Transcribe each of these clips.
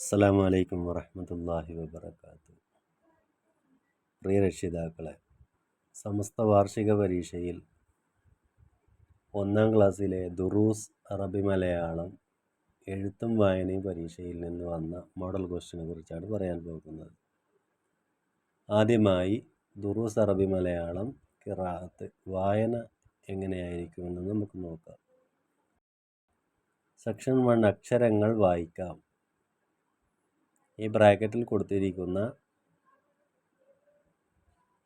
അസ്സലാമു അലൈക്കും വറഹ്മത്തുള്ളാഹി വബറകാതുഹു. പ്രിയ രക്ഷിതാക്കളെ, സമസ്ത വാർഷിക പരീക്ഷയിൽ 1-ാം ക്ലാസ്സിലെ ദുറൂസ് അറബി മലയാളം എഴുത്തും വായനയും പരീക്ഷയിൽ നിന്ന് വന്ന മോഡൽ ക്വസ്റ്റ്യനെ കുറിച്ചാണ് പറയാൻ പോകുന്നത്. ആദ്യമായി ദുറൂസ് അറബി മലയാളം ഖിറാഅത്ത് വായന എങ്ങനെയായിരിക്കുമെന്ന് നമുക്ക് നോക്കാം. സെക്ഷൻ 1 അക്ഷരങ്ങൾ വായിക്കാം. ഈ ബ്രാക്കറ്റിൽ കൊടുത്തിരിക്കുന്ന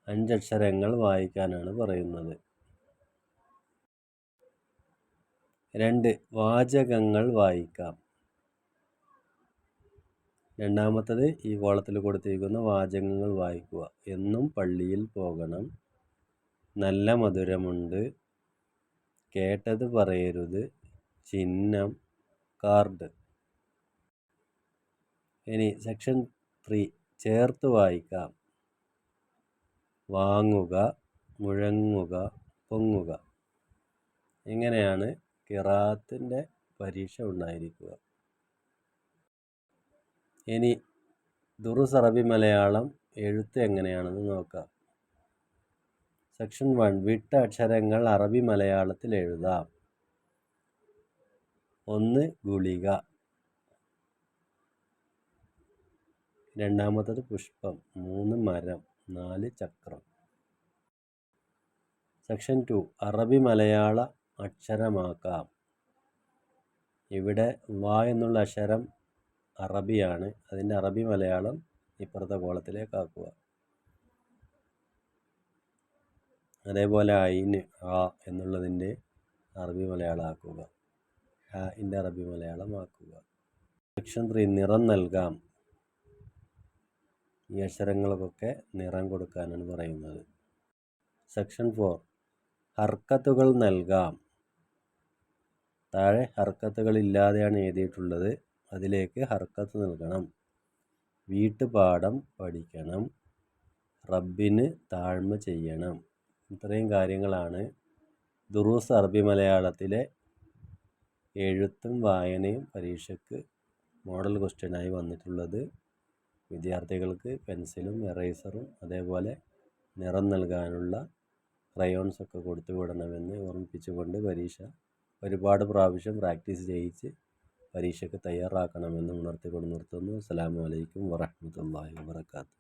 5 അക്ഷരങ്ങൾ വായിക്കാനാണ് പറയുന്നത്. 2 വാചകങ്ങൾ വായിക്കാം. രണ്ടാമത്തത് ഈ കോളത്തിൽ കൊടുത്തിരിക്കുന്ന വാചകങ്ങൾ വായിക്കുക. എന്നും പള്ളിയിൽ പോകണം, നല്ല മധുരമുണ്ട്, കേട്ടത് പറയരുത്, ചിഹ്നം, കാർഡ്. ഇനി സെക്ഷൻ 3 ചേർത്ത് വായിക്കാം. വാങ്ങുക, മുഴങ്ങുക, പൊങ്ങുക. ഇങ്ങനെയാണ് ഖിറാഅത്തിൻ്റെ പരീക്ഷ ഉണ്ടായിരിക്കുക. ഇനി ദുറൂസ് അറബി മലയാളം എഴുത്ത് എങ്ങനെയാണെന്ന് നോക്കാം. സെക്ഷൻ 1 വിട്ട അക്ഷരങ്ങൾ അറബി മലയാളത്തിൽ എഴുതാം. 1 ഗുളിക, രണ്ടാമത്തത് പുഷ്പം, 3 മരം, 4 ചക്രം. സെക്ഷൻ 2 അറബി മലയാള അക്ഷരമാക്കാം. ഇവിടെ വ എന്നുള്ള അക്ഷരം അറബിയാണ്, അതിൻ്റെ അറബി മലയാളം ഇപ്പുറത്തെ കോളത്തിലേക്ക് ആക്കുക. അതേപോലെ ഐന് ആ എന്നുള്ളതിൻ്റെ അറബി മലയാളം ആക്കുക. ഹാഇൻ്റെ അറബി മലയാളം ആക്കുക. സെക്ഷൻ 3 നിറം നൽകാം. ഈ അക്ഷരങ്ങൾക്കൊക്കെ നിറം കൊടുക്കാനാണ് പറയുന്നത്. സെക്ഷൻ 4 ഹർക്കത്തുകൾ നൽകാം. താഴെ ഹർക്കത്തുകൾ ഇല്ലാതെയാണ് എഴുതിയിട്ടുള്ളത്, അതിലേക്ക് ഹർക്കത്ത് നൽകണം. വീട്ടുപാഠം പഠിക്കണം, റബ്ബിന് താഴ്മ ചെയ്യണം. ഇത്രയും കാര്യങ്ങളാണ് ദുറൂസ് അറബി മലയാളത്തിലെ എഴുത്തും വായനയും പരീക്ഷയ്ക്ക് മോഡൽ ക്വസ്റ്റ്യനായി വന്നിട്ടുള്ളത്. വിദ്യാർത്ഥികൾക്ക് പെൻസിലും എറേസറും അതേപോലെ നിറം നൽകാനുള്ള ക്രയോൺസൊക്കെ കൊടുത്തു വിടണമെന്ന് ഓർമ്മിപ്പിച്ചുകൊണ്ട് പരീക്ഷ ഒരുപാട് പ്രാവശ്യം പ്രാക്ടീസ് ചെയ്യിച്ച് പരീക്ഷയ്ക്ക് തയ്യാറാക്കണമെന്ന് ഉണർത്തിക്കൊണ്ട് നിർത്തുന്നു. അസ്സലാമു അലൈക്കും വറഹ്മത്തുള്ളാഹി വബറകാതുഹു.